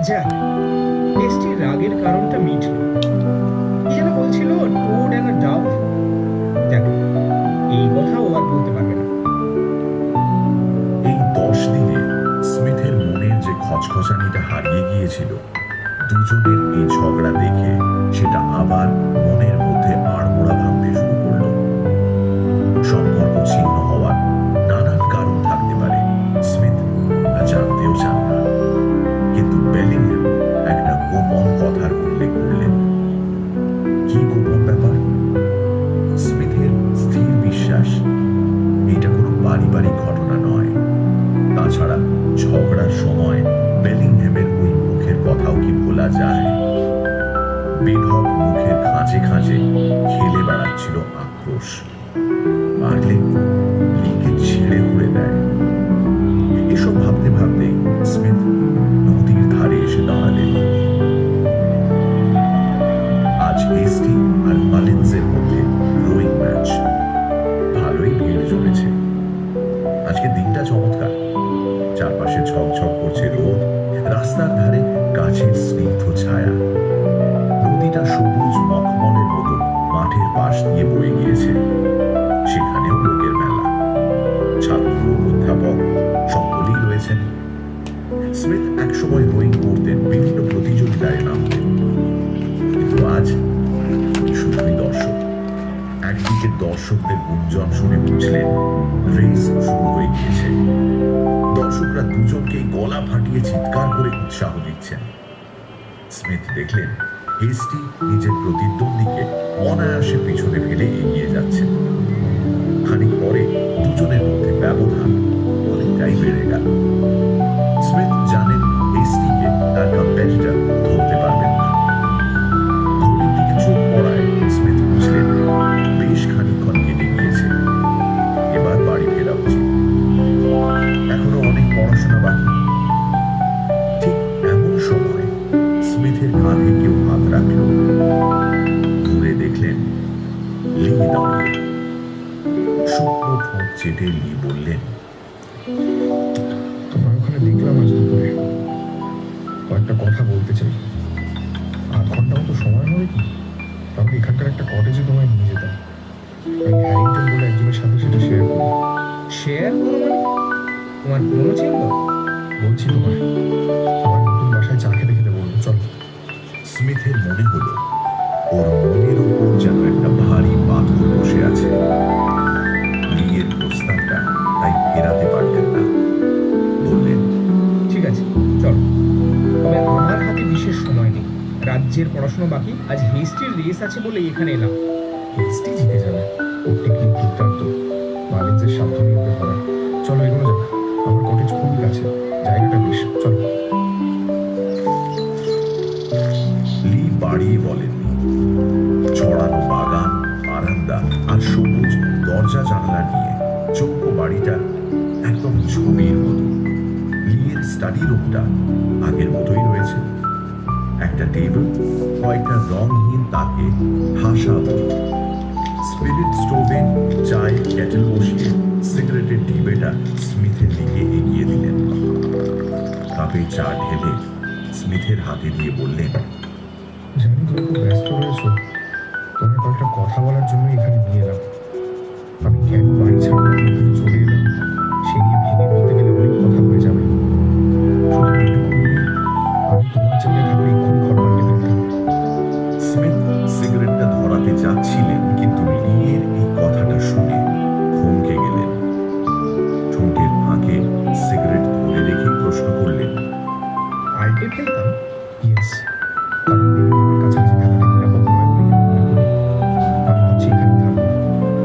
যাক, টেস্টির রাগের কারণটা মিটল। কি যেন বলছিল, টোড অ্যান্ড আ ডাভ। দেখ, এই কথা ও আর বলতে পারবে না। এই 10 দিনে স্মিথের মনের যে খচখচানিটা হারিয়ে গিয়েছিল, দুজনের এই ঝগড়া দেখে সেটা আবার মনের মধ্যে আড়মোড়া ভাঙতে শুরু করলো। সম্পর্ক ছিন্ন হওয়ার নানান কারণ থাকতে পারে, স্মিথ জানতেও চান না। কিন্তু বেলিংহ্যাম একটা গোপন কথার উল্লেখ করলেন। কি গোপন ব্যাপার? স্মিথের স্থির বিশ্বাস এটা কোনো পারিবারিক ঘটনা নয়। তাছাড়া ঝগড়ার সময় বেলিংহ্যামের ওই মুখের কথাও কি ভোলা যায়? বেঢপ মুখের খাঁজে খাঁজে খেলে বেড়াচ্ছিল আক্রোশ। পারলে লিকে ছেড়ে উড়ে দেয়। এসব ভাবতে ভাবতে স্মিথ নদীর ধারে এসে দাঁড়ালেন। আজ হেস্টি আর মালিন্সের মধ্যে রোয়িং ম্যাচ। ভালোই ভিড় জমেছে। আজকে দিনটা চমৎকার। চারপাশে ঝকঝক করছে রোদ, রাস্তার ধারে গাছের স্নিগ্ধ ছায়া। নদীটা সবুজ মখমলের মতো মাঠের পাশ দিয়ে বয়ে গিয়েছে। সেখানেও লোকের মেলা। ছাত্র, অধ্যাপক সকলেই রয়েছেন। স্মিথ একসময় রোয়িং করতেন, বিভিন্ন প্রতিযোগিতায় নামতেন। কিন্তু আজ শুধুই দর্শক। একদিকে দর্শকদের গুঞ্জন শুনে বুঝলেন রেস শুরু হয়ে গিয়েছে। দর্শকরা দুজনকেই গলা ফাটিয়ে চিৎকার করে উৎসাহ দিচ্ছেন। স্মিথ দেখলেন হেস্টি নিজের প্রতিদ্বন্দ্বীকে অনায়াসে পিছনে ফেলে এগিয়ে যাচ্ছেন। খানিক পরে দুজনের মধ্যে ব্যবধান অনেকটাই বেড়ে গেল। স্মিথ জানেন হেস্টিকে তার কম্পিটিটর ধরতে পারবেন না। ঘড়ির দিকে চোখ পড়ায় স্মিথ বুঝলেন বেশ খানিকক্ষণ কেটে গিয়েছে। এবার বাড়ি ফেরা উচিত। এখনো অনেক পড়াশোনা বাকি। ঠিক এমন সময় স্মিথের কাঁধে কেউ হাত রাখল। দূরে দেখলেন লি দাঁড়িয়ে। শুকনো ঠোঁট চেটে লি বললেন, তোমার ওখানে দেখলাম আজ দুপুরে। কয়েকটা কথা বলতে চাই। 8 ঘন্টা মতো সময় হবে কি? তাহলে এখানকার একটা কটেজে তোমায় নিয়ে যেতাম। আমি হ্যারিংটন বলে একজনের সাথে সেটা শেয়ার করি। শেয়ার করো মানে? তোমার পুরনো ছিল? বলছি তোমায়, আমার নতুন বাসায় চা খেতে খেতে বলবো, চলো। স্মিথের মনে হলো ওর মনের উপর যেন একটা ভারী পাথর বসে আছে। লিয়ের প্রস্তাবটা তাই ফেরাতে পারলেন না। বললেন, ঠিক আছে, চলো। তবে আমার হাতে বিশেষ সময় নেই। রাজ্যের পড়াশোনা বাকি। আজ হিস্ট্রির রেস আছে বলে এখানে এলাম। হেস্টি জিতে যাবে। ওর টেকনিক দুর্দান্ত। মালিন্সের সাধ্য নিয়ে ওকে হারায়। চলো এগোনো যাক। আমার কটেজ খুবই কাছে, জায়গাটা বেশ, চলো। লি বাড়িয়ে বলেননি। ছড়ানো বাগান, বারান্দা আর সবুজ দরজা জানলা নিয়ে চৌকো বাড়িটা একদম ছবির মতো। লিয়ের স্টাডি রুমটা আগের মতোই রয়েছে। একটা টেবিল, কয়েকটা রংহীন তাকে হাসা বই। স্পিরিট স্টোভে চায়ের কেটেল বসিয়ে সিগারেটের ডিবেটা স্মিথের দিকে এগিয়ে দিলেন। কাপে চা ঢেলে স্মিথের হাতে দিয়ে বললেন, জানি তুমি খুব ব্যস্ত রয়েছো। তোমার কয়েকটা কথা বলার জন্য এখানে নিয়ে এলাম। আমি কেন বাড়ি ছাড়লাম, এখানে চলে এলাম, সে নিয়ে ভেঙে বলতে গেলে অনেক কথা হয়ে যাবে। শুধু এটুকু বলি, আমি তোমার জায়গায় থাকলে এক্ষুনি ঘর পাল্টে ফেলতাম। স্মিথ সিগারেটটা ধরাতে যাচ্ছিলেন, কিন্তু লিয়ের এই কথাটা শুনে থমকে গেলেন। ঠোঁটের ফাঁকে সিগারেট ধরে রেখেই প্রশ্ন করলেন, পাল্টে ফেলতাম? ইয়েস, কারণ বেলিংহ্যামের কাছাকাছি থাকাটা নিরাপদ নয় বলেই আমি মনে করি। আমি ভাবছি এখানেই থাকবো।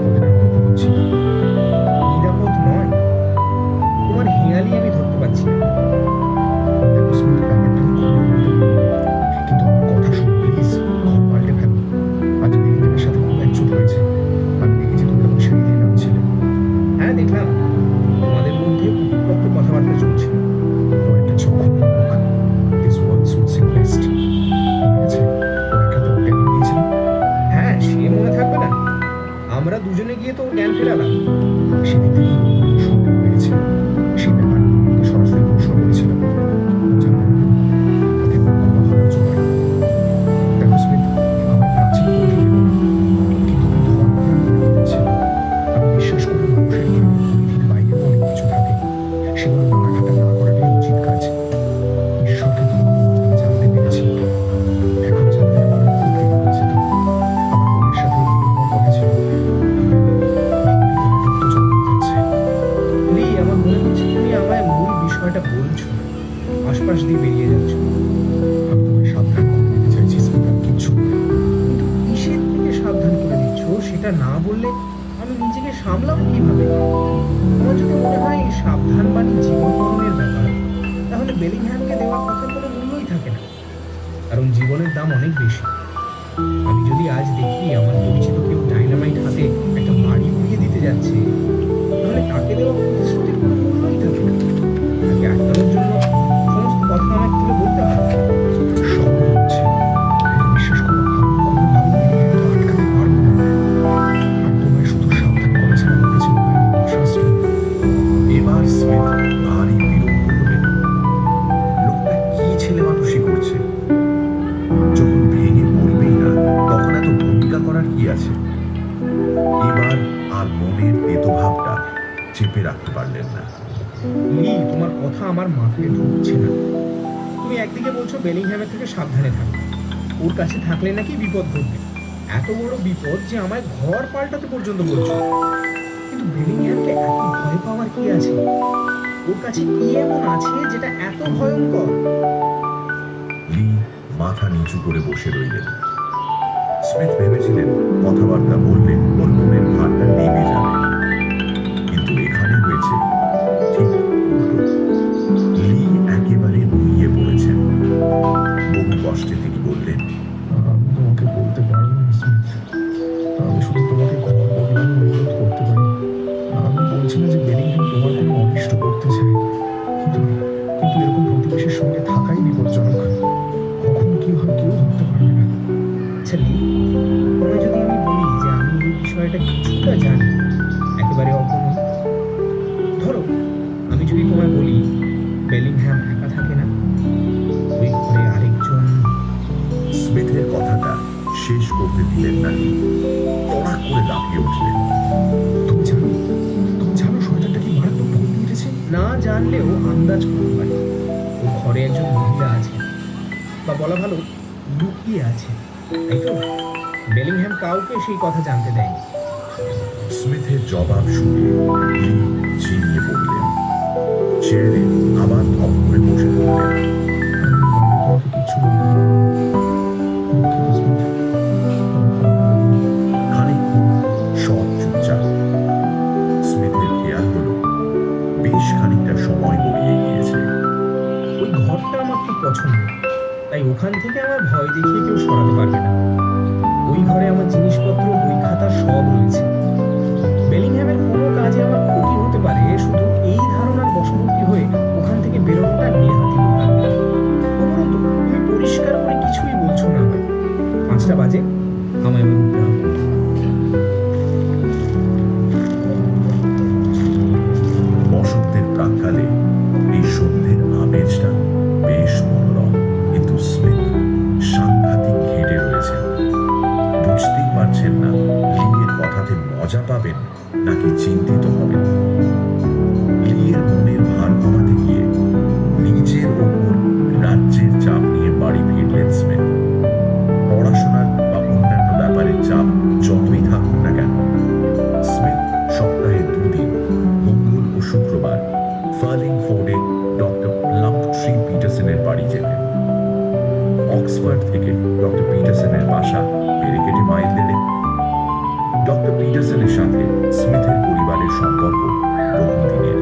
ওদের আর অনুভব হচ্ছি না। নিরাপদ নয়? তোমার হেঁয়ালি আমি ধরতে পারছি না। দেখো স্মিথ, ব্যাপারটা আমি খুলে বলতে পারবো, কিন্তু আমার কথা শোনো প্লিজ। ঘর পাল্টে ফেলো। আজ বেলিংহ্যামের সাথে খুব একজোট হয়েছে। আমি দেখেছি তুমি তখন সিঁড়ি দিয়ে নামছিলে। হ্যাঁ, দেখলাম। তোমাদের মধ্যে উত্তপ্ত কথাবার্তা চলছে। ও একটা জঘন্য লোক। This world suits him best. সেটা না বললে আমি নিজেকে সামলাবো কিভাবে? আমার যদি মনে হয় সাবধান বাণী জীবন মরণের ব্যাপার, তাহলে বেলিংহ্যামকে দেওয়া কথার কোনো মূল্যই থাকে না, কারণ জীবনের দাম অনেক বেশি। আমি যদি আজ দেখি আমার পরিচিত কেউ ডাইনামাইট হাতে একটা বাড়ি উড়িয়ে দিতে যাচ্ছে, তাহলে তাকে দেওয়া প্রতিশ্রুতির কোনো মূল্যই থাকে না। তাকে আটকানোর জন্য সমস্ত কথা আমায় খুলে বলতে হবে। সব হচ্ছে, বিশ্বাস করো, আমি কোনোভাবেই বেলিংহ্যামকে আটকাতে পারবো না। আর তোমায় শুধু সাবধান করা ছাড়া আমার কাছে উপায় নেই, ট্রাস্ট মি। এবার স্মিথ ভারী বিরক্ত হলেন। লোকটা কি ছেলে মানুষই করছে? যখন ভেঙে পড়বেই না, তখন এত ভূমিকা করার কি আছে? এবার আর মনের তেতোভাবটা চেপে রাখতে পারলেন না। লি, তোমার কথা আমার মাথায় ঢুকছে না। তুমি একদিকে বলছো বেলিংহ্যামের থেকে সাবধানে থাকো, ওর কাছে থাকলে নাকি বিপদ ঘটবে। এত বড় বিপদ যে আমায় ঘর পাল্টাতে পর্যন্ত বলছো। কিন্তু বেলিংহ্যামকে এত ভয় পাওয়ার কি আছে? ওর কাছে কি এমন আছে যেটা এত ভয়ঙ্কর? লি মাথা নিচু করে বসে রইলেন। স্মিথ ভেবেছিলেন কথাবার্তা বললে ওর মনের ভারটা নেমে যাবে, কিন্তু এখানে হয়েছে ঠিক উল্টো। লি একেবারে নুয়ে পড়েছেন। বহু কষ্টে তিনি বললেন, আমি তোমাকে বলতে পারবো না স্মিথ। আমি শুধু তোমাকে ঘর বদলানোর অনুরোধ করতে পারি। আমি বলছি না যে বেলিংহ্যাম তোমার কোনো অনিষ্ট করতে চায়, কিন্তু কিন্তু এরকম প্রতিবেশীর সঙ্গে থাকাই বিপজ্জনক। কখন কি হয় কেউ ধরতে পারবে না। আচ্ছা লি, তোমায় যদি আমি বলি যে আমি এই বিষয়টা কিছুটা জানি, একেবারে অজ্ঞ, ধরো আমি যদি তোমায় বলি বেলিংহ্যাম একা থাকে না, ওই ঘরে আরেকজন। স্মিথের কথাটা শেষ করতে দিলেন না লি। তড়াক করে লাফিয়ে উঠলেন। তুমি জানো, তুমি জানো শয়তানটা কি মারাত্মক ভুল মেরেছে? না জানলেও আন্দাজ করতে পারি ও ঘরে একজন মহিলা আছে, বা বলা ভালো লুকিয়ে আছে, তাই তো? বেলিংহ্যাম কাউকে সেই কথা জানতে দেয়নি। স্মিথের জবাব শুনে লি ঝিমিয়ে পড়লেন। চেয়ারে আবার ধপ করে বসে পড়লেন। আমি তোমাকে কিচ্ছু বলতে পারবো না। দুঃখিত স্মিথ। আমি ক্ষমা করে দিই। খানিকক্ষণ সব চুপচাপ। স্মিথের খেয়াল হলো বেশ খানিকটা সময় গড়িয়ে গিয়েছে। ওই ঘরটা আমার খুব পছন্দ, তাই ওখান থেকে আমার ভয় দেখিয়ে কেউ সরাতে পারবে না। ওই ঘরে আমার জিনিসপত্র, বই খাতা সব রয়েছে। বেলিংহ্যামের কোনো কাজে আমার ক্ষতি হতে পারে, শুধু এই ধারণার বশবর্তী হয়ে ওখান থেকে বেরোনোটা নেহাতি বোকামি। উপরন্তু তুমি পরিষ্কার করে কিছুই বলছো না আমায়। 5টা বাজে, আমায় এবার উঠতে হবে। বসন্তের প্রাক্কালে এই সন্ধ্যের আমেজটা বেশ মনোরম, কিন্তু স্মিথ সাংঘাতিক ঘেটে রয়েছেন। বুঝতেই পারছেন না লিয়ের কথাতে মজা পাবেন নাকি চিন্তিত হবেন। লিয়ের মনের ভার কমাতে গিয়ে নিজের ওপর রাজ্যের চাপ নিয়ে বাড়ি ফিরলেন স্মিথ। পড়াশোনার বা অন্যান্য ব্যাপারে চাপ যতই থাকুক না কেন, স্মিথ সপ্তাহে 2 দিন, মঙ্গল ও শুক্রবার, ফার্লিংফোর্ডে ডক্টর প্লাম্পট্রি পিটারসনের বাড়ি যেতেন। অক্সফোর্ড থেকে ডক্টর পিটারসনের বাসা বেরিকেটে মাইল 1.5। ডক্টর পিটারসনের সাথে স্মিথের পরিবারের সম্পর্ক বহুদিনের।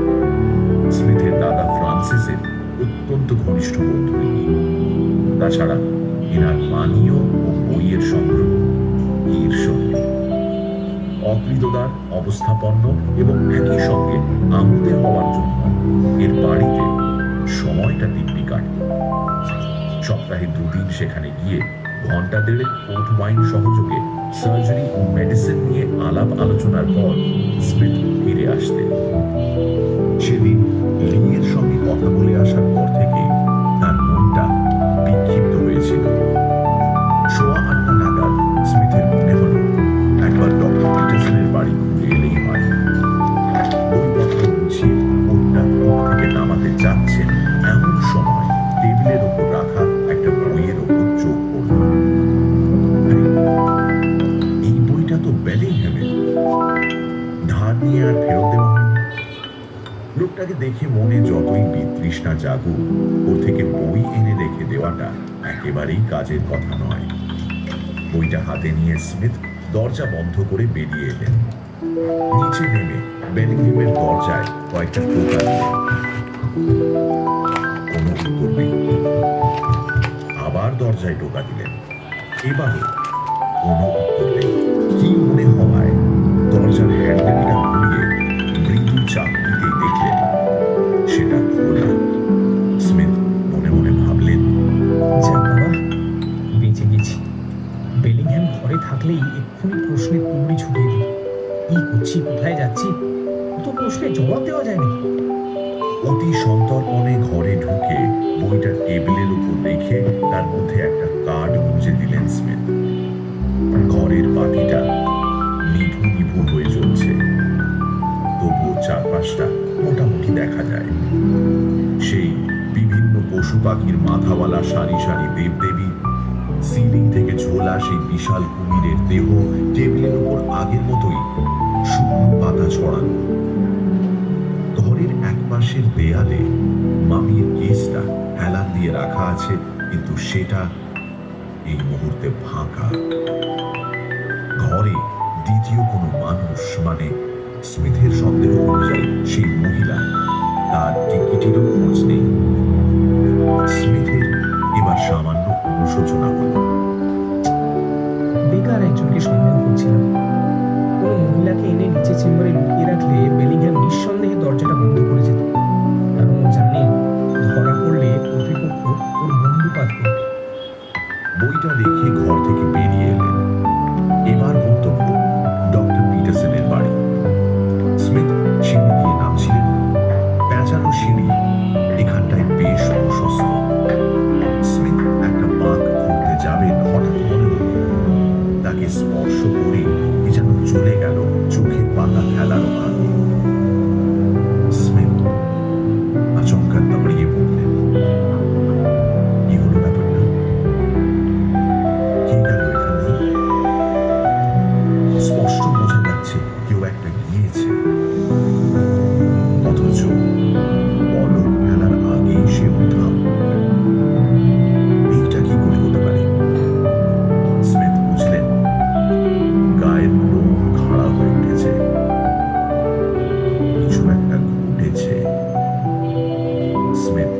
স্মিথের দাদা ফ্রান্সিসের অত্যন্ত ঘনিষ্ঠ বন্ধু ইনি। তাছাড়া এনার পানীয় ও বইয়ের সংগ্রহ ঈর্ষণীয়। অকৃতদার, অবস্থাপন্ন এবং একই সঙ্গে আমোদে হওয়ার জন্য এর বাড়িতে সময়টা দিব্যি কাটত। সপ্তাহে 2 দিন সেখানে গিয়ে ঘন্টা 1.5 পোর্ট ওয়াইন সহযোগে সার্জারি ও মেডিসিন নিয়ে আলাপ আলোচনার পর স্মিথ ফিরে আসতেন। সেদিন লিয়ের সঙ্গে কথা বলে আসার পর থেকে তার মনটা বিক্ষিপ্ত হয়েছিল। 8:15 নাগাদ স্মিথের মনে হলো একবার ডক্টর পিটারসনের বাড়ি ঘুরে এলেই হয়। বইপত্র গুছিয়ে কোটটা কোট থেকে নামাতে যাচ্ছেন, এমন সময় টেবিলের ওপর রাখা একটা বইয়ের ওপর চোখ পড়ল। আরে, এই বইটা তো বেলিংহ্যামের। ধার নিয়ে আর ফেরত দেওয়া হয়নি। লোকটাকে দেখে মনে যতই বিতৃষ্ণা জাগুক, ওর থেকে বই এনে রেখে দেওয়াটা একেবারেই কাজের কথা নয়। বইটা হাতে নিয়ে স্মিথ দরজা বন্ধ করে বেরিয়ে এলেন। নিচে নেমে বেলিংহ্যামের দরজায় কয়েকটা টোকা দিলেন। কোনো উত্তর নেই। আবার দরজায় টোকা দিলেন। এবারও কোনো উত্তর নেই। কি মনে হওয়ায় দরজার হ্যান্ডেলটা ঘুরিয়ে মৃদু চাপ দিতেই দেখলেন সেটা খোলা। স্মিথ মনে মনে ভাবলেন, যাক বাবা, বেঁচে গেছি। বেলিংহ্যাম ঘরে থাকলেই এক্ষুনি প্রশ্নের কুমড়ি ছুটিয়ে দিত। কি করছি, কোথায় যাচ্ছি, তো প্রশ্নের জবাব দেওয়া যায় না। অতি সন্তর্পণে ঘরে ঢুকে বইটা টেবিলের উপর রেখে তার মধ্যে একটা কার্ড গুঁজে দিলেন স্মিথ। ঘরের বাতিটা নিভু নিভু হয়ে জ্বলছে, তবুও চারপাশটা মোটামুটি দেখা যায়। সেই বিভিন্ন পশু পাখির মাথাওয়ালা সারি সারি দেবদেবী, সিলিং থেকে ঝোলা সেই বিশাল কুমিরের দেহ, টেবিলের উপর আগের মতোই শুকনো পাতা ছড়ানো। ঘরের একপাশের দেয়ালে মামির কেসটা হেলান দিয়ে রাখা আছে, কিন্তু সেটা এই মুহূর্তে ফাঁকা। ঘরে দ্বিতীয় কোনো মানুষ, মানে স্মিথের সন্দেহ অনুযায়ী সেই মহিলা, তার টিকিটিরও খোঁজ নেই। স্মিথের এবার সামান্য অনুশোচনা হলো। বেকার একজনকে সন্দেহ করছিলাম। কোনো মহিলাকে এনে নিচে চেম্বারে লুকিয়ে রাখলে বেলিংহ্যাম নিঃসন্দেহে দরজাটা বন্ধ করে যেত, কারণ ও জানে ধরা পড়লে কর্তৃপক্ষ ওর বন্ধুপাত করবে। বইটা রেখে ঘর থেকে বেরিয়ে এলেন। এবার গন্তব্য ডক্টর পিটারসনের বাড়ি। স্মিথ সিঁড়ি দিয়ে নামছিলেন। পেঁচানো সিঁড়ি এখানটায় বেশ প্রশস্ত। স্মিথ একটা বাঁক ঘুরতে যাবেন, হঠাৎ মনে হল তাকে স্পর্শ করে কি যেন চলে গেল চোখের পাতা ফেলারও আগে। স্মিথ আচমকা দাঁড়িয়ে পড়লেন। কি হলো ব্যাপারটা? কে গেল এখান দিয়ে? স্পষ্ট বোঝা যাচ্ছে কেউ একটা গিয়েছে, অথচ পলক ফেলার আগেই সে উধাও। এইটা কি করে হতে পারে? স্মিথ বুঝলেন গায়ের লোম খাড়া হয়ে উঠেছে। কিছু একটা ঘটেছে। স্মিথ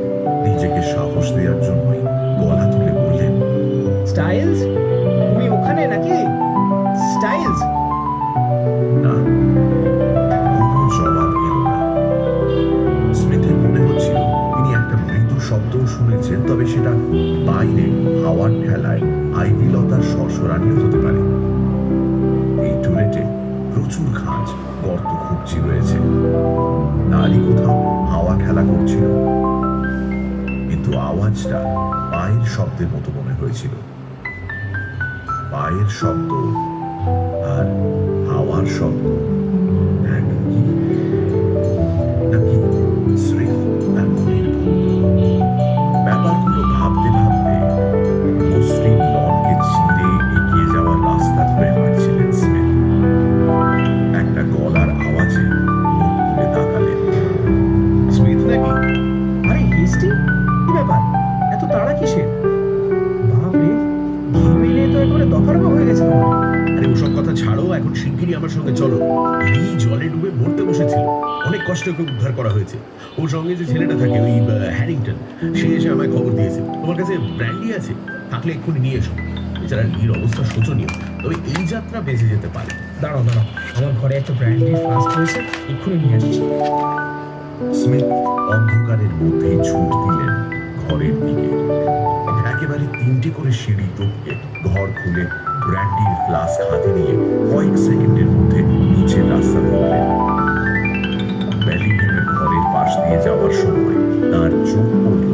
নিজেকে সাহস দেওয়ার জন্যই গলা তুলে বললেন, স্টাইলস, তুমি ওখানে নাকি? স্টাইলস? না। কোনো জবাব এলো না। স্মিথের মনে হচ্ছিল তিনি একটা মৃদু শব্দও শুনেছেন, তবে সেটা বাইরে হাওয়ার ঠেলায় আইভি লতার সরসরানিও হতে পারে। এই টুলেটে প্রচুর খাঁজ, গর্ত খুঁজছি রয়েছে, তারই কোথাও হাওয়া খেলা করছিল। কিন্তু আওয়াজটা পায়ের শব্দের মতো মনে হয়েছিল। পায়ের শব্দ আর হাওয়ার শব্দ একই, নাকি স্রেফ তার মনের ভুল? ব্যাপারগুলো ভাবতে ভাবতে মসৃণ লনকে চিরে এগিয়ে যাওয়ার রাস্তা ধরে হাঁটছিলেন স্মিথ। একটা গলার আওয়াজে মুখ তুলে তাকালেন। স্মিথ নাকি? আরে হিস্টি, কি ব্যাপার, এত তাড়া কিসের? বাপরে, ঘেমে নিয়ে তো একবারে দফারফা হয়ে গেছে তোমার। আরে ওসব কথা ছাড়ো, এখন শিগগিরই আমার সঙ্গে চলো। লি জলে ডুবে মরতে বসেছিল, অনেক কষ্টে ওকে উদ্ধার করা হয়েছে। ওর সঙ্গে যে ছেলেটা থাকে, ওই হ্যারিংটন, সে এসে আমায় খবর দিয়েছে। তোমার কাছে ব্র্যান্ডি আছে? থাকলে এক্ষুনি নিয়ে এসো। এছাড়া লির অবস্থা শোচনীয়, তবে এই যাত্রা বেঁচে যেতে পারে। দাঁড়াও দাঁড়াও, আমার ঘরে একটা ব্র্যান্ডির ফ্লাস্ক রয়েছে, এক্ষুনি নিয়ে আসছি। স্মিথ অন্ধকারের মধ্যেই ছুট দিলেন ঘরের দিকে। একেবারে 3টে করে সিঁড়ি টপকে ঘর খুলে ব্র্যান্ডির ফ্লাস্ক হাতে নিয়ে কয়েক সেকেন্ডের মধ্যে নিচের রাস্তা ধরলেন। বেলিংহ্যামের ঘরের পাশ দিয়ে যাওয়ার সময় তার চোখ পড়ল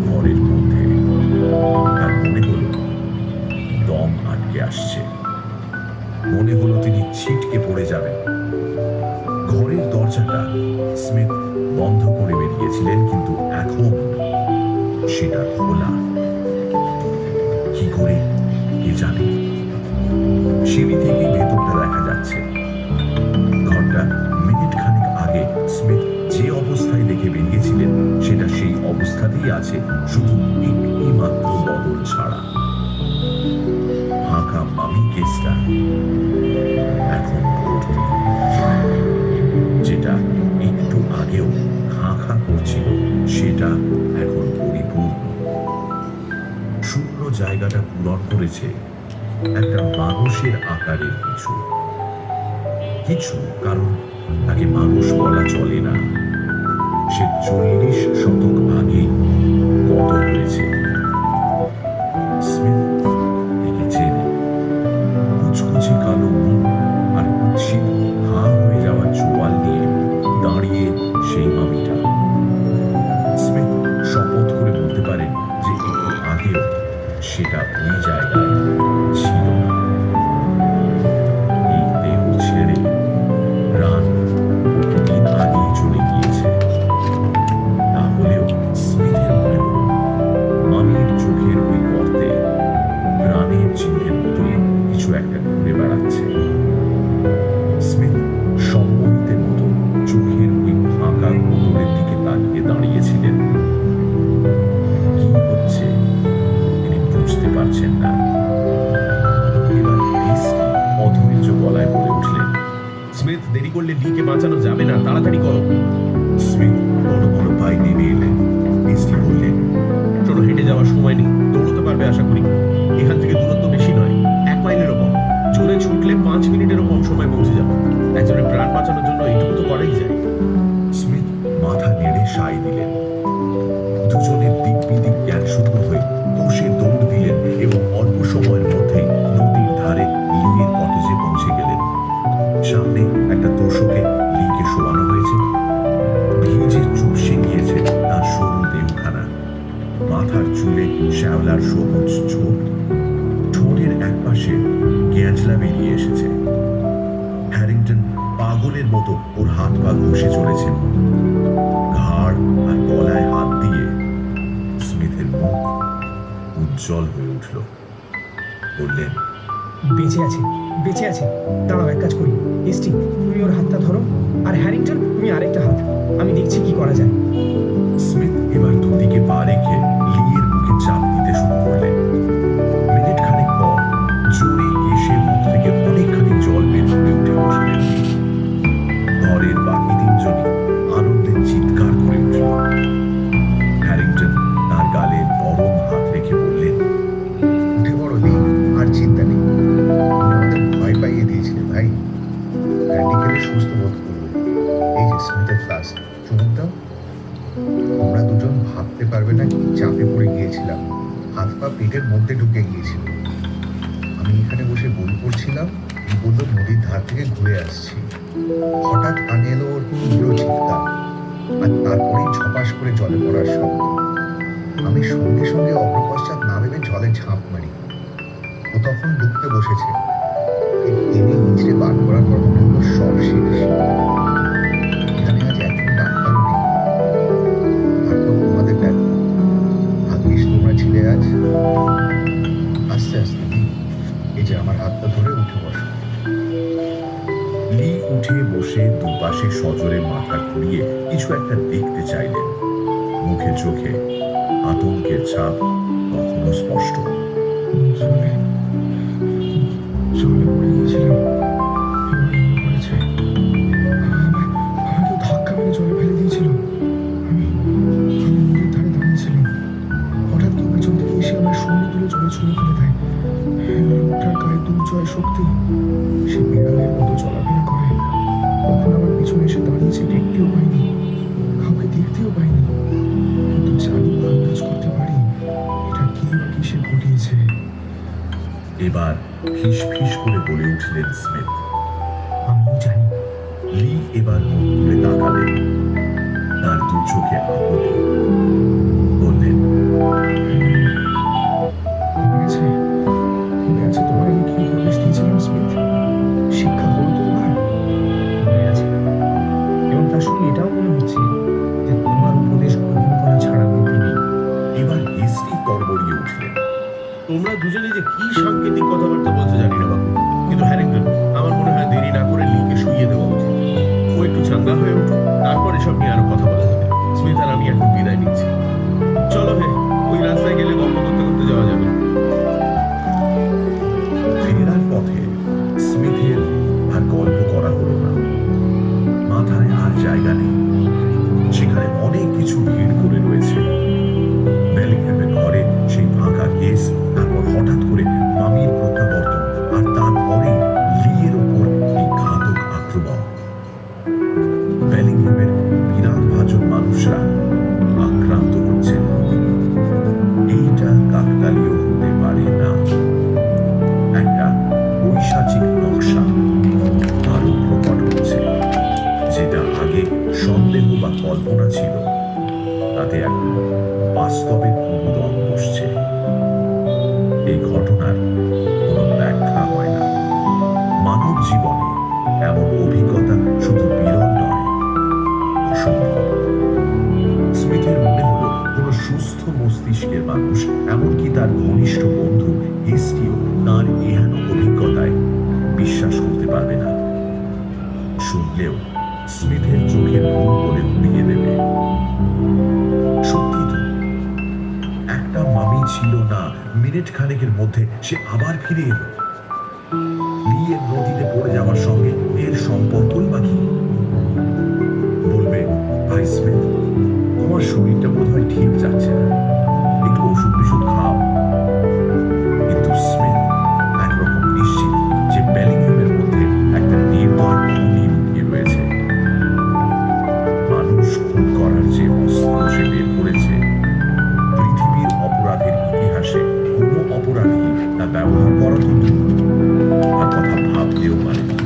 ঘরের মধ্যে। তার মনে হলো দম আটকে আসছে। মনে হলো তিনি ছিটকে পড়ে যাবেন। ঘরের দরজাটা স্মিথ বন্ধ করে বেরিয়েছিলেন, কিন্তু এখন সেটা খোলা। কি করে কে জানে? সিঁড়ি থেকেই ভেতরটা দেখা যাচ্ছে। ঘরটা মিনিট খানেক আগে স্মিথ যে অবস্থায় দেখে বেরিয়েছিলেন সেটা সেই অবস্থাতেই আছে, শুধু একটি মাত্র বদল ছাড়া। ফাঁকা মামি কেসটা জায়গাটা পূরণ করেছে একটা মানুষের আকারের কিছু কিছু, কারণ তাকে মানুষ বলা চলে না। সে 40 শতক আগেই গত হয়েছে। স্মিথ একে চেনে। কুচকুচে কালো মুখ আর কুৎসিত হাঁ হয়ে যাওয়া চোয়াল নিয়ে দাঁড়িয়ে সেই মামিটা। স্মিথ শপথ করে বলতে পারেন যে একটু আগেও সেটা ওই জায়গায় ছিল না। এই দেহ ছেড়ে প্রাণ বহুদিন আগেই চলে গিয়েছে। তাহলেও স্মিথের মনে হলো মামির চোখের ওই গর্তে প্রাণের চিহ্নের মতো কিছু একটা ঘুরে বেড়াচ্ছে। স্মিথ সম্মোহিতের মতো চোখের ওই ফাঁকা কোটরের দিকে তাকিয়ে দাঁড়িয়েছিলেন। কি হচ্ছে তিনি বুঝতে পারছেন না। এবার এসটি অধৈর্য গলায় বলে উঠলেন, স্মিথ, দেরি করলে লিকে বাঁচানো যাবে না, তাড়াতাড়ি করো। স্মিথ বড় বড় পায়ে নেমে এলেন। এসটি বললেন, শোনো, হেঁটে যাওয়ার সময় নেই, দৌড়তে পারবে আশা করি। এখান থেকে দূরত্ব বেশি নয়, 1 মাইলেরও কম। জোরে ছুটলে 5 মিনিটেরও কম সময় পৌঁছে যাবে। একজনের প্রাণ বাঁচানোর জন্য এইটুকু তো করাই যায়। স্মিথ মাথা নেড়ে সায় দিলেন। দুজনের দিক বিদিক জ্ঞান শূন্য হয়ে কষে দৌড় দিলেন এবং অল্প সময়ের মধ্যেই নদীর ধারে লিয়ের কটেজে পৌঁছে গেলেন। সামনে একটা তোষকে লিকে শোয়ানো হয়েছে। ভিজে চুপসে গিয়েছে তার সরু দেহখানা। মাথার চুলে শ্যাওলার সবুজ ছোপ, ঠোঁটের একপাশে গ্যাঁজলা বেরিয়ে এসেছে। হ্যারিংটন পাগলের মতো ওর হাত পা ঘষে চলেছেন। ঘাড় আর গলায় হাত দিয়ে স্মিথের মুখ উজ্জ্বল হয়ে উঠল। বললেন, বেঁচে আছে, বেঁচে আছে। দাঁড়াও, এক কাজ করি। এসটি, তুমি ওর হাতটা ধরো, আর হ্যারিংটন তুমি আরেকটা হাত। আমি দেখছি কি করা যায়। স্মিথ এবার দুদিকে পা রেখে লিয়ের মুখে চাপ দিতে শুরু করলেন। মিনিট খানেক পর জোরে এসে মুখ থেকে অনেকখানি জল বের করে উঠে বসলেন। ঘরের বাকি 3 জনই আনন্দে চিৎকার করে উঠল। হ্যারিংটন তার গালে নরম হাত রেখে বললেন, উঠে পড়ো লি, আর চিন্তা নেই। তুমি আমাদের ভয় পাইয়ে দিয়েছিলে ভাই। ব্র্যান্ডি খেলে সুস্থ বোধ করবে। এই যে স্মিথের ফ্লাস্ক, চুমুক দাও। তোমরা দুজন ভাবতে পারবে না কি চাপে পড়ে গিয়েছিলাম। হাত পা পেটের মধ্যে ঢুকে গিয়েছিল। আমি এখানে বসে বই পড়ছিলাম, এই বলল নদীর ধার থেকে ঘুরে আসছি। হঠাৎ কানে এলো ওর তীব্র চিৎকার, আর তারপরেই ঝপাস করে জলে পড়ার শব্দ। আমি সঙ্গে সঙ্গে অগ্রপশ্চাৎ না ভেবে জলে ঝাঁপ মারি। ও তখন ডুবতে বসেছে। এই টেনে নিচড়ে বার করার পর মনে হলো সব শেষ। এখানে আজ একজন ডাক্তারও নেই। তারপর তোমাদের ব্যাপার। ভাগ্যিস তোমরা ছিলে আজ। আস্তে আস্তে লি, এই যে আমার হাতটা ধরে উঠে বসো। লি উঠে বসে দুপাশে সজোরে মাথা ঘুরিয়ে কিছু একটা দেখতে চাইলেন। মুখে চোখে আতঙ্কের ছাপ তখনও স্পষ্ট। জলে জলে পড়ে গিয়েছিলাম। এবার মনে পড়েছে, আমাকে ধাক্কা মেরে জলে ফেলে দিয়েছিল। আমি নদীর ধারে দাঁড়িয়েছিলাম। হঠাৎ কেউ পেছন থেকে এসে আমার শরীর তুলে জলে ছুঁড়ে ফেলে দেয়। লোকটার গায়ে দুর্জয় শক্তি। সে বিড়ালের মতো চলাফেরা করে। তখন আমার পিছনে এসে দাঁড়িয়েছে, দেখতেও পাইনি, কাউকে দেখতেও পাইনি, কিন্তু জানি বা আন্দাজ করতে পারি এটা কি বা কিসে ঘটিয়েছে। এবার ফিস ফিস করে বলে উঠলেন স্মিথ। আমিও জানি। লি এবার মুখ তুলে তাকালেন। তার 2 চোখে আকুতি। বললেন, মনে আছে? মনে আছে তোমার আমি কি উপদেশ দিয়েছিলাম স্মিথ? শিক্ষা হলো তো এবার? মনে আছে, এবং তার সঙ্গে এটাও মনে হচ্ছে যে তোমার উপদেশ গ্রহণ করা ছাড়া গতি নেই। এবার এসটি তরবরিয়ে উঠলেন। তোমরা দুজনে যে কি সাংকেতিক কথাবার্তা বলতে জানি না বাবু, কিন্তু হ্যারিংটন, আমার মনে হয় দেরি না করে লিকে শুইয়ে দেওয়া উচিত। ও একটু চাঙ্গা হয়ে উঠুক, তারপর এসব নিয়ে আরো কথা বলা যাবে। স্মিথ আর আমি এখন বিদায় নিচ্ছি। চলো হে, ওই রাস্তায় গেলে গল্প করতে করতে যাওয়া যাবে। ফেরার পথে স্মিথের আর গল্প করা হলো না। মাথায় আর জায়গা নেই। সেখানে অনেক কিছু ভিড় করে রয়েছে। বেলিংহ্যামের ঘরে সেই ফাঁকা কেস আর এমনকি তার ঘনিষ্ঠ বন্ধু হেস্টিও তার এহেন অভিজ্ঞতায় বিশ্বাস করতে পারবে না। শুনলেও স্মিথের চোখের ভুল বলে উড়িয়ে দেবে। সত্যি তো, একটা মামি ছিল না, মিনিট খানেকের মধ্যে সে আবার ফিরে এলো। লি এর নদীতে পড়ে যাওয়ার সঙ্গে এর সম্পর্কই বা কি? বলবে, ভাই স্মিথ, তোমার শরীরটা বোধহয় ঠিক যাচ্ছে না, একটু ওষুধ বিষুধ খাও। কিন্তু স্মিথ একরকম নিশ্চিত যে বেলিংহ্যামের মধ্যে একটা নির্দয় খুনি লুকিয়ে রয়েছে। মানুষ খুন করার যে অস্ত্র সে বের করেছে, পৃথিবীর অপরাধের ইতিহাসে কোনো অপরাধী তা ব্যবহার করা তো দূর, তার কথা ভাবতেও পারে না।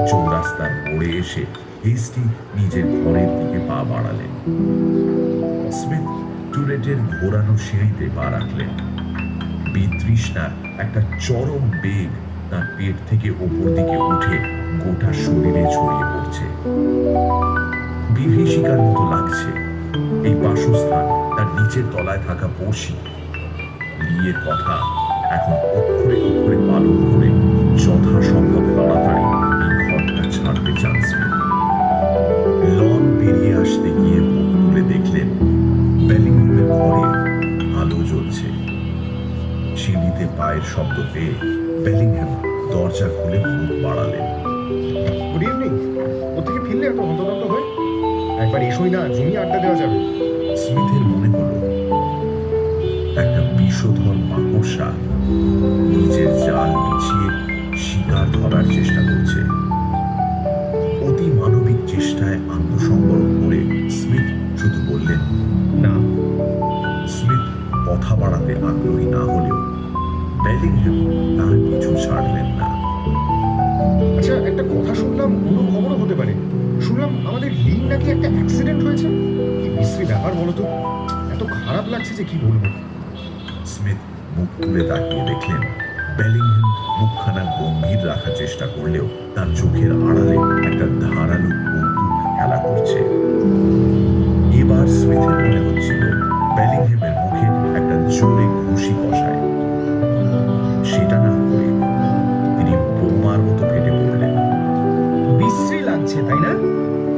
চৌরাস্তার মোড়ে এসে হেস্টি নিজের ঘরের দিকে পা বাড়ালেন। স্মিথ টুলেটের ঘোরানো সিঁড়িতে পা রাখলেন। বিতৃষ্ণার একটা চরম বেগ তার পেট থেকে ওপর দিকে উঠে গোটা শরীরে ছড়িয়ে পড়ছে। বিভীষিকার মতো লাগছে এই বাসস্থান তার নিচের তলায় থাকা বড়শি। লিয়ের কথা এখন অক্ষরে অক্ষরে পালন করে যথাসম্ভব তাড়াতাড়ি এই ঘরটা ছাড়তে চান স্মিথ। লন পেরিয়ে আসতে গিয়ে মুখ তুলে দেখলেন বেলিংহ্যামের ঘরে আলো জ্বলছে। সিঁড়িতে পায়ের শব্দ পেয়ে বেলিংহ্যাম দরজা খুলে মুখ বাড়ালেন। Good evening. কোথেকে ফিরলে এত হন্তদন্ত হয়ে? একবার এসোই না, জমি আড্ডা দেওয়া যাবে। স্মিথের মনে হলো একটা বিষধর মাকড়সা নিজের জাল বিছিয়ে শিকার ধরার চেষ্টা করছে। অতি মানবিক চেষ্টায় আত্মসংবরণ করে স্মিথ শুধু বললেন, না। স্মিথ কথা বাড়াতে আগ্রহী না হলেও বেলিংহ্যাম তার কিছু ছাড়লেন না। আচ্ছা, একটা কথা শুনলাম, কোনো খবরও হতে পারে। শুনলাম আমাদের লিন নাকি একটা অ্যাক্সিডেন্ট হয়েছে। কি বিশ্রী ব্যাপার বলো তো, এত খারাপ লাগছে যে কি বলবো। স্মিথ মুখ তুলে তাকিয়ে দেখলেন বেলিংহ্যাম মুখখানা গম্ভীর রাখার চেষ্টা করলেও তার চোখের আড়ালে একটা ধারালো বন্দুক খেলা করছে। এবার স্মিথের মনে হচ্ছিল বেলিংহ্যামের মুখে একটা জোরে ঘুষি কষায়। সেটা না করে তিনি বোমার মতো ফেটে পড়লেন। বিশ্রী লাগছে তাই না?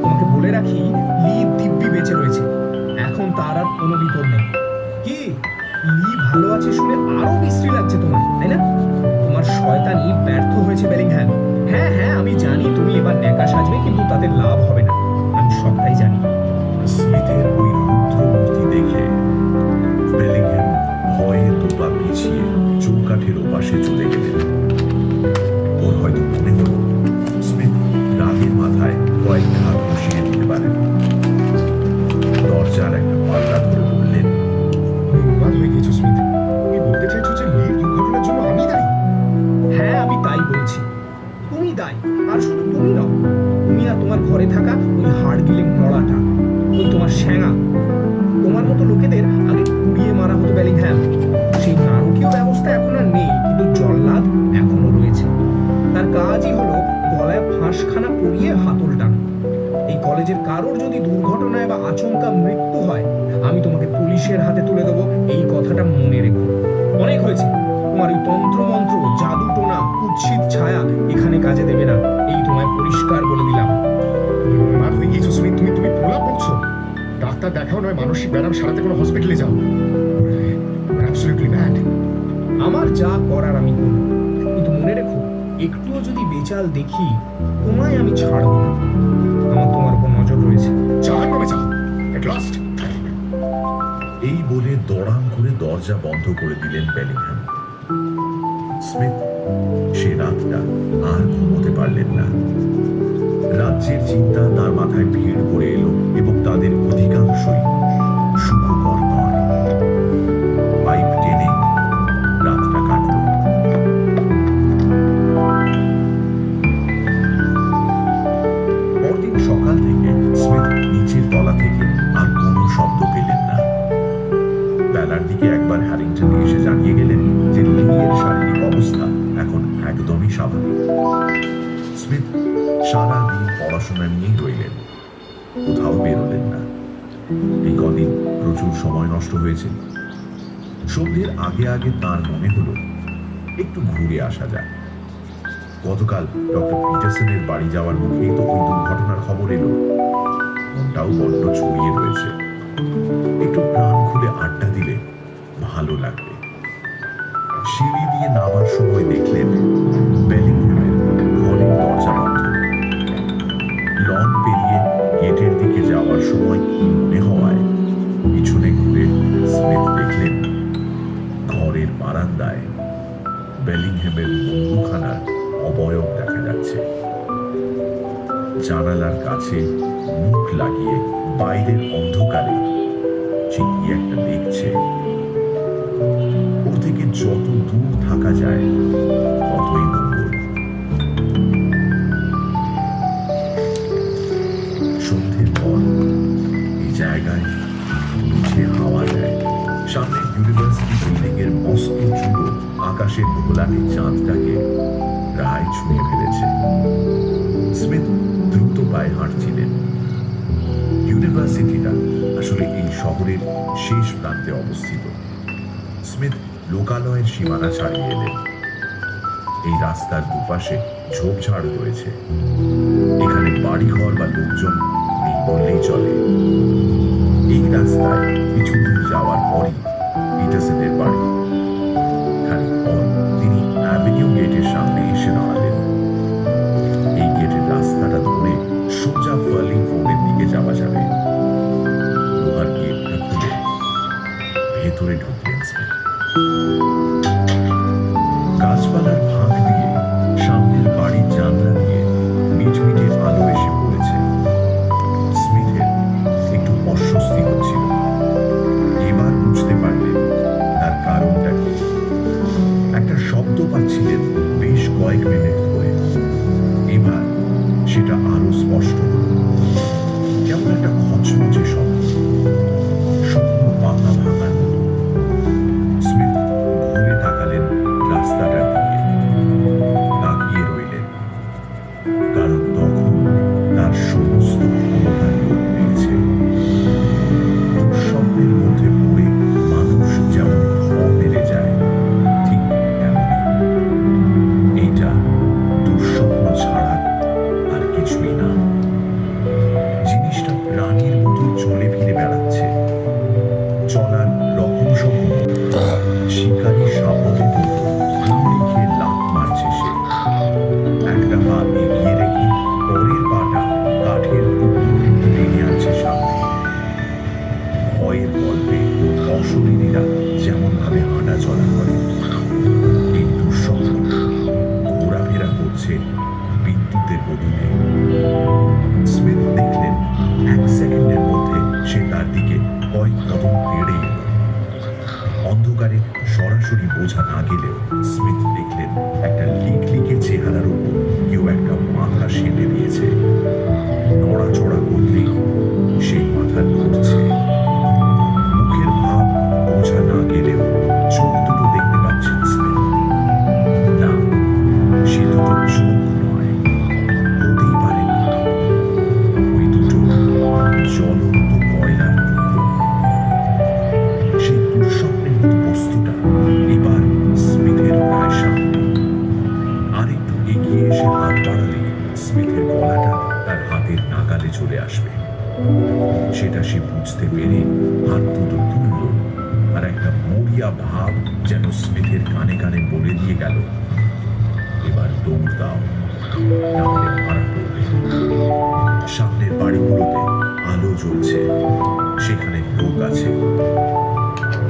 তোমাকে বলে রাখি, লি দিব্যি বেঁচে রয়েছে। এখন তার আর কোনো বিপদ নেই। কি, লি ভালো আছে শুনে আরো বিশ্রী লাগছে তোমার, তাই না? তোমার শয়তানি ব্যর্থ হয়েছে বেলিংহ্যাম। হ্যাঁ হ্যাঁ, আমি জানি তুমি এবার ন্যাকা সাজবে, কিন্তু তাতে লাভ হবে না, আমি সবটাই জানি। স্মিথের ওই রুদ্র মূর্তি দেখে বেলিংহ্যাম ভয়ে দুপা পিছিয়ে চৌকাঠের ওপাশে চলে গেলেন। ওর হয়তো মনে হলো স্মিথ রাগের মাথায় কয়েক ঘাত বসিয়ে দিতে পারেন। দরজার একটা পাল্লা ধরে বললেন, উন্মাদ হয়ে গেছো স্মিথ। তুমি বলতে চাইছো যে লির দুর্ঘটনার জন্য আমি দায়ী? হ্যাঁ, আমি তাই বলছি। তুমি দায়ী, আর শুধু তুমি নাও। তুমি আর তোমার ঘরে থাকা ওই হাড় গিলে মরাটা, ওই তোমার শ্যাঙা। তোমার মতো লোকেদের আগে পুড়িয়ে মারা হতো বেলিংহ্যাম। সেই নারকীয় ব্যবস্থা এখন আর নেই, কিন্তু জল্লাদ এখনো রয়েছে। তার কাজই হলো গলায় ফাঁসখানা পরিয়ে হাতল টানা। এই কলেজের কারোর যদি দুর্ঘটনায় বা আচমকা মৃত্যু হয়, আমি তোমাকে পুলিশের হাতে তুলে দেবো, এই কথাটা মনে রেখো। অনেক হয়েছে, তোমার ওই তন্ত্রমন্ত্র, জাদু টোনা, কুৎসিত ছায়া এখানে কাজে দেবে না, এই তোমায় পরিষ্কার বলে দিলাম। উন্মাদ হয়ে গেছো স্মিথ। তুমি প্রলাপ বকছো। ডাক্তার দেখাও নয় মানসিক ব্যায়াম সারাতে কোনো হসপিটালে যাও। Absolutely mad. আমার যা করার আমি করব, কিন্তু মনে রেখো, একটুও যদি বেচাল দেখি, তোমায় আমি ছাড়ব না। আমার তোমার উপর নজর রয়েছে। জাহান্নামে যাও। At last. এই বলে দড়াম করে দরজা বন্ধ করে দিলেন বেলিংহ্যাম। স্মিথ সে রাতটা আর ঘুমোতে পারলেন না। রাজ্যের চিন্তা তার মাথায় ভিড় করে এলো এবং তাদের অধিকাংশই সুখকর নয়। পাইপ টেনে রাতটা কাটল। পরদিন সকাল থেকে স্মিথ নিচের তলা থেকে আর কোনো শব্দ পেলেন না। বেলার দিকে একবার হ্যারিংটন এসে জানিয়ে গেলেন যে লিয়ের শারীরিক অবস্থা এখন একদমই স্বাভাবিক। স্মিথ সারা দিন পড়াশোনা নিয়েই রইলেন, কোথাও বেরোলেন না। এই কদিন সারাদিন প্রচুর সময় নষ্ট হয়েছে। সন্ধ্যের আগে আগে তার মনে হলো একটু ঘুরে আসা যাক। গতকাল ডক্টর পিটারসনের বাড়ি যাওয়ার মুখেই তো ওই দুর্ঘটনার খবর এলো। মনটাও বড্ড ছড়িয়ে রয়েছে। একটু প্রাণ খুলে আড্ডা দিলে ভালো লাগবে। সিঁড়ি দিয়ে নামার সময় দেখলেন বেলিংহ্যামের ঘরের দরজা বন্ধ। লন পেরিয়ে গেটের দিকে যাওয়ার সময় মনে হওয়ায় পিছনে ঘুরে স্মিথ দেখলেন ঘরের বারান্দায় বেলিংহ্যামের বন্দুকখানার অবয়ব দেখা যাচ্ছে। জানালার কাছে মুখ লাগিয়ে বাইরের অন্ধকারে সে কি একটা দেখছে। ওর থেকে যত দূর থাকা যায় ততই মঙ্গল। সন্ধ্যের পর এই জায়গায় নিচে হাওয়া দেয়। সামনে ইউনিভার্সিটি বিল্ডিং এর মস্ত চূড়ো আকাশের গোলাপি চাঁদটাকে প্রায় ছুঁয়ে ফেলেছে। স্মিথ দ্রুত পায়ে হাঁটছিলেন। ইউনিভার্সিটিটা আসলে এই শহরের শেষ প্রান্তে অবস্থিত। স্মিথ লোকালয়ের সীমানা ছাড়িয়ে এলেন। এই রাস্তার দুপাশে ঝোপঝাড় রয়েছে। এখানে বাড়িঘর বা লোকজন নেই বললেই চলে। এই রাস্তায় কিছু দূর যাওয়ার পরই পিটারসনের বাড়ি। খানিক পর তিনি অ্যাভিনিউ গেটের সামনে এসে দাঁড়ালেন। এই গেটের রাস্তাটা ধরে সোজা ফার্লিং ফোর্ডের দিকে যাওয়া যাবে। লোহার গেটটা খুলে ভেতরে ঢুকলেন স্মিথ। গাছপালার ফাঁক দিয়ে সামনের বাড়ির জানলা দিয়ে মিটমিটে আলো এসে পড়েছে। স্মিথের একটু অস্বস্তি হচ্ছিল। এবার বুঝতে পারলেন তার কারণটা কি। একটা শব্দ পাচ্ছিলেন বেশ কয়েক মিনিট ধরে। এবার সেটা আরো স্পষ্ট হল। কেমন একটা খচমচে শব্দ, শুকনো পাতা ভাঙার মতো। স্মিথ ঘুরে তাকালেন রাস্তাটার দিকে। তাকিয়ে রইলেন, কারণ তখন তার সমস্ত ক্ষমতা লোপ পেয়েছে। দুঃস্বপ্নের মধ্যে পড়ে মানুষ যেমন ঘ মেরে যায়, ঠিক তেমনই এইটা দুঃস্বপ্ন ছাড়া আর কিছুই না। জিনিসটা প্রাণীর মতো চলে ফিরে বেড়াচ্ছে। চলার রকম সকম শিকারী সাপদের মতো উড়ে খেয়ে লাফ মারছে সে। একটা পা এগিয়ে রেখে পরের পাটা কাঠের টুকরো টেনে আনছে সামনে। ভয়ের গল্পে অশরীরীরা যেমন ভাবে হাঁটা চলা করে, এই দুঃস্বপ্ন ঘোরাফেরা করছে বিদ্যুতের গতিতে। স্মিথ দেখলেন 1 সেকেন্ডের মধ্যে সে তার দিকে কয়েক কদম তেড়ে এলো। অন্ধকারে সরাসরি বোঝা না গেলেও স্মিথ দেখলেন একটা লিকলিকে চেহারার উপর কেউ একটা মাথা সেঁটে দিয়েছে। নড়াচড়া করলেই সেই মাথা নড়ছে। মুখের ভাব বোঝা না গেলেও চোখ দুটো দেখতে পাচ্ছেন স্মিথ। না, সে দুটো চোখ নয়, হতেই পারে না। ওই দুটো জ্বলন্ত কয়লার টুকরো। সেই দুঃস্বপ্নের মতো বস্তুটা এবার স্মিথের প্রায় সামনে। আরেকটু এগিয়ে এসে হাত বাড়ালে স্মিথের গলাটা তার হাতের নাগালে চলে আসবে। সেটা সে বুঝতে পেরে হাত দুটো তুলল, আর একটা মরিয়া ভাব যেন স্মিথের কানে কানে বলে দিয়ে গেল, এবার দৌড় দাও, নাহলে মারা পড়বে। সামনের বাড়িগুলোতে আলো জ্বলছে, সেখানে লোক আছে।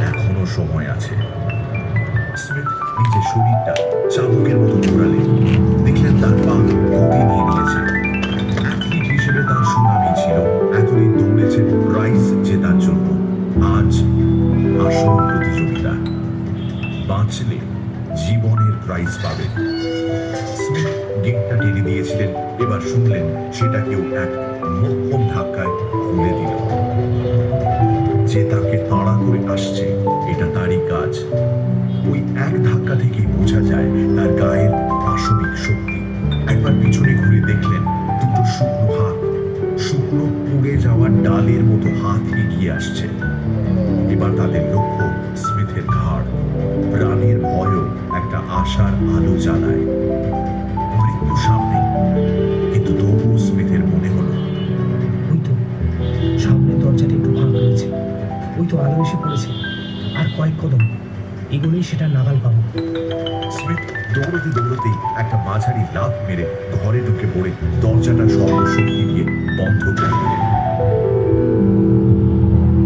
এখনো সময় আছে। স্মিথ নিজের শরীরটা চাবুকের মতো ঘোরালেন। দেখলেন তার পা গতি নিয়ে নিয়েছে। অ্যাথলিট হিসেবে তার সুনামই ছিল। এতদিন দৌড়েছেন প্রাইজ জেতার জন্য। আজ আসল প্রতিযোগিতা। বাঁচলে জীবনের প্রাইজ পাবেন। স্মিথ গেটটা টেনে দিয়েছিলেন। এবার শুনলেন সেটা কেউ এক মোক্ষম ধাক্কায় খুলে দিল। যে তাকে তাড়া করে আসছে, এটা তারই কাজ। ওই এক ধাক্কা থেকেই বোঝা যায় তার গায়ের পাশবিক শক্তি। একবার পিছনে ঘুরে দেখলেন দুটো শুকনো হাত, শুকনো পুড়ে যাওয়া ডালের মতো হাত এগিয়ে আসছে। এবার তাদের লক্ষ্য স্মিথের ঘাড়। প্রাণের ভয়ও একটা আশার আলো জ্বালায়। মৃত্যু সামনে, কিন্তু তবুও স্মিথের মনে হলো ওই তো সামনের দরজাটা একটু ফাঁক রয়েছে, ওই তো আলো এসে পড়েছে, আর কয়েক কদম এগুলোই সেটা নাগাল পাবো। স্মিথ দৌড়তে দৌড়তেই একটা মাঝারি লাফ মেরে ঘরে ঢুকে পড়ে দরজাটা সর্বশক্তি দিয়ে বন্ধ করে দিলেন।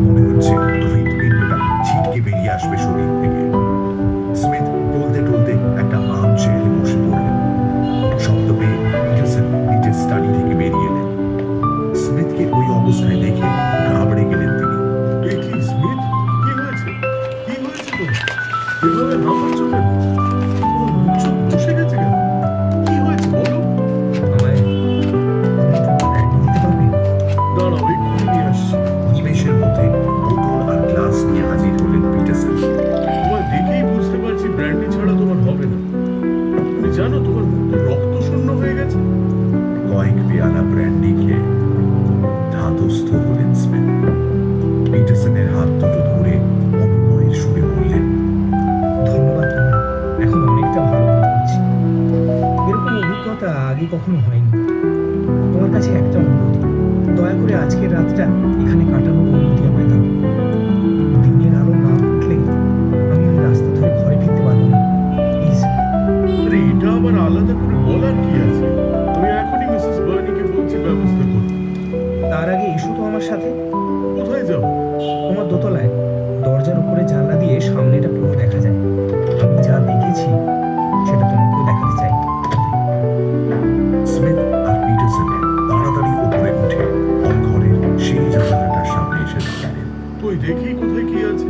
মনে হচ্ছে হৃৎপিণ্ডটা ছিটকে বেরিয়ে আসবে শরীর থেকে। স্মিথ টলতে টলতে একটা আম চেয়ারে বসে পড়লেন। শব্দ পেয়ে পিটারসন নিজের স্টাডি থেকে বেরিয়ে এলেন। স্মিথকে ওই অবস্থায় দেখে ঘাবড়ে গেলেন তিনি। এ কি স্মিথ, কি হয়েছে? কি হয়েছে তোমার? এভাবে হাঁপাচ্ছ কেন? তোমার মুখ চোখ বসে গেছে কেন? কি হয়েছে বলো? আমায় তুমি একটু ব্র্যান্ডি দিতে পারবে? দাঁড়াও, এক্ষুনি নিয়ে আসছি। নিমেষের মধ্যে বোতল আর গ্লাস নিয়ে হাজির হলেন পিটারসন। তোমায় দেখেই বুঝতে পারছি ব্র্যান্ডি ছাড়া তোমার হবে না। তুমি জানো তোমার মুখ তো রক্ত শূন্য হয়ে গেছে। কয়েক পেয়ালা ব্র্যান্ডি খেয়ে ধাতস্থ হলেন স্মিথ। পিটারসনের হাত দুটো ধরে অনুনয়ের সুরে বললেন, ধন্যবাদ তোমায়, এখন অনেকটা ভালো বোধ করছি। এরকম অভিজ্ঞতা আগে কখনো হয়নি। তোমার কাছে একটা অনুরোধ, দয়া করে আজকের রাতটা এখানে কাটানোর অনুমতি আমায় দাও। দিনের আলো না ফুটলে আমি ওই রাস্তা ধরে ঘরে ফিরতে পারবো না, প্লিজ। আরে এটা আবার আলাদা করে বলার কি আছে? আমি এখনই মিসেস বার্নিকে বলছি ব্যবস্থা করতে। তার আগে এসো তো আমার সাথে। কোথায় যাবো? তোমার দোতলায় দরজার উপরে জানলা দিয়ে সামনেটা পুরো দেখা যায়। আমি যা দেখেছি সেটা তোমাকেও দেখাতে চাই। স্মিথ আর পিটারসন তাড়াতাড়ি উপরে উঠে ঘরের সেই জানালাটার সামনে এসে দাঁড়ালেন। ওই দেখি কোথায় কি আছে।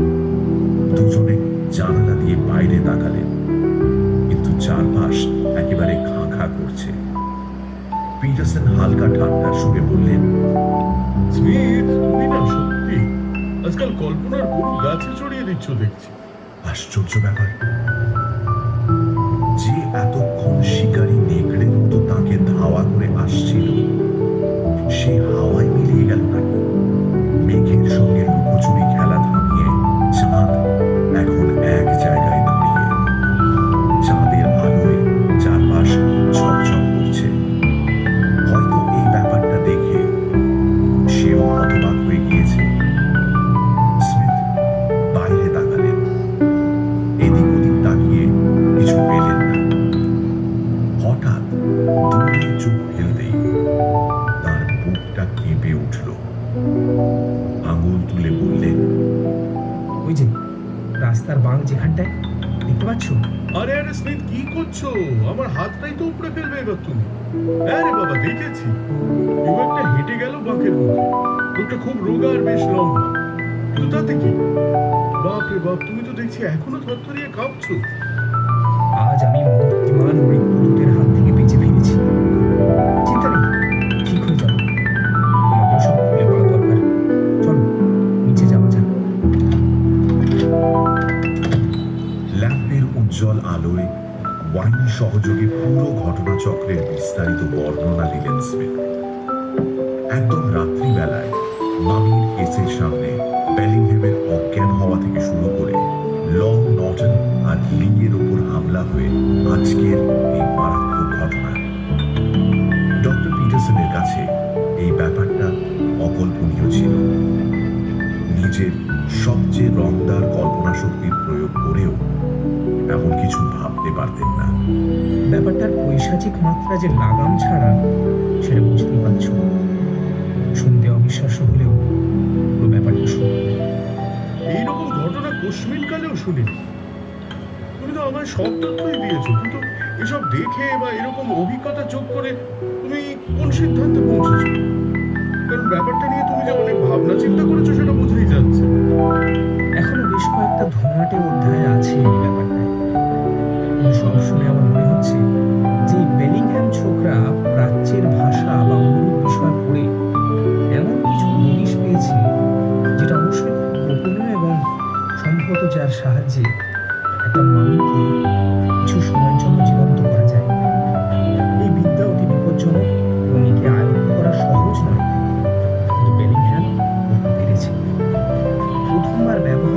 দুজনে জানালা দিয়ে বাইরে তাকালেন, কিন্তু চারপাশ একেবারে খাঁ খাঁ করছে। পিটারসন হালকা ঠান্ডার সুরে বললেন, স্মিথ, তুমি না সত্যি আজকাল কল্পনার গরু গাছে চড়িয়ে দিচ্ছ দেখছি। আশ্চর্য ব্যাপার, যে এতক্ষণ শিকারী নেকড়ের মতো তাকে ধাওয়া করে আসছিল, সে হাওয়ায় মিলিয়ে গেল নাকি? মেঘের সঙ্গে লুকোচুরি খেলা থামিয়ে চাঁদ এখন এক জায়গায় দাঁড়িয়ে। চাঁদের আলোয় চারপাশ ঝকঝক করছে। হয়তো এই ব্যাপারটা দেখে সেও হতবাক হয়ে গিয়েছে। স্মিথ বাইরে তাকালেন, এদিক ওদিক তাকিয়ে কিছু পেলেন না। হঠাৎ দূরে চোখ ফেলতেই তার বুকটা কেঁপে উঠল। আঙুল তুলে বললেন, ওই যে রাস্তার বাঁক যেখানটায়, দেখতে পাচ্ছ? আরে আরে স্মিথ, কি করছো? আমার হাতটাই তো উপরে ফেলবে এবার তুমি। আরে বাবা, দেখেছি কেউ একটা হেঁটে গেল বাঁকের মুখে। লোকটা খুব রোগা আর বেশ লম্বা, কিন্তু তাতে কি? বাপ রে বাপ, তুমি তো দেখছি এখনো থরথরিয়ে কাঁপছো। আজ আমি মূর্তিমান মৃত্যুদূতের হাত থেকে বেঁচে ফিরেছি। চিন্তা নেই, ঠিক হয়ে যাবো। তোমাকেও সব খুলে বলা দরকার। চলো নিচে যাওয়া যাক। ল্যাম্পের উজ্জ্বল আলোয় ওয়াইন সহযোগে পুরো ঘটনাচক্রের বিস্তারিত বর্ণনা দিলেন স্মিথ। একদম রাত্রিবেলায় মামির কেসের সামনে বেলিংহ্যামের অজ্ঞান হওয়া থেকে শুরু করে লং নটন আর লিংয়ের ওপর হামলা হয়ে আজকের এই মারাত্মক ঘটনা। ডক্টর পিটারসনের কাছে এই ব্যাপারটা অকল্পনীয় ছিল। নিজের সবচেয়ে রংদার কল্পনা শক্তির প্রয়োগ করেও এমন কিছু ভাবতে পারতেন না। ব্যাপারটার পৈশাচিক মাত্রা যে লাগাম ছাড়া সেটা বুঝতেই পারছো। শুনতে অবিশ্বাস্য হলেও পুরো ব্যাপারটা সত্যি। এইরকম ঘটনা কোশ্মিন কালেও শুনিনি। তুমি তো আমায় সব তথ্যই দিয়েছো, কিন্তু এসব দেখে বা এরকম অভিজ্ঞতা যোগ করে তুমি কোন সিদ্ধান্তে পৌঁছেছো? কারণ ব্যাপারটা নিয়ে তুমি যে অনেক ভাবনা চিন্তা করেছো সেটা বোঝাই যাচ্ছে। এখনো বেশ কয়েকটা ধোঁয়াটে অধ্যায় আছে এই ব্যাপারটায়। কিন্তু সব শুনে আমার মনে হচ্ছে যে এই বেলিংহ্যাম ছোকরা প্রাচ্যের ভাষা বা অনুরূপ বিষয় পড়ে এমন কিছু হদিশ পেয়েছে যেটা অবশ্যই খুব গোপনীয় এবং সম্ভবত যার সাহায্যে একটা মামিকে কিছু সময়ের জন্য জীবন্ত করা যায়। এই বিদ্যা অতি বিপজ্জনক এবং একে আয়ত্ত করা সহজ নয়, কিন্তু বেলিংহ্যাম করতে পেরেছে। প্রথমবার ব্যবহার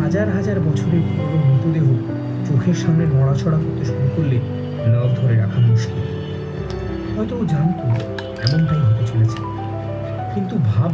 হাজার হাজার বছরের পুরনো মৃতদেহ চোখের সামনে নড়াচড়া করতে শুরু করলে নার্ভ ধরে রাখা মুশকিল। হয়তো ও জানতো এমনটাই হতে চলেছে, কিন্তু ভাব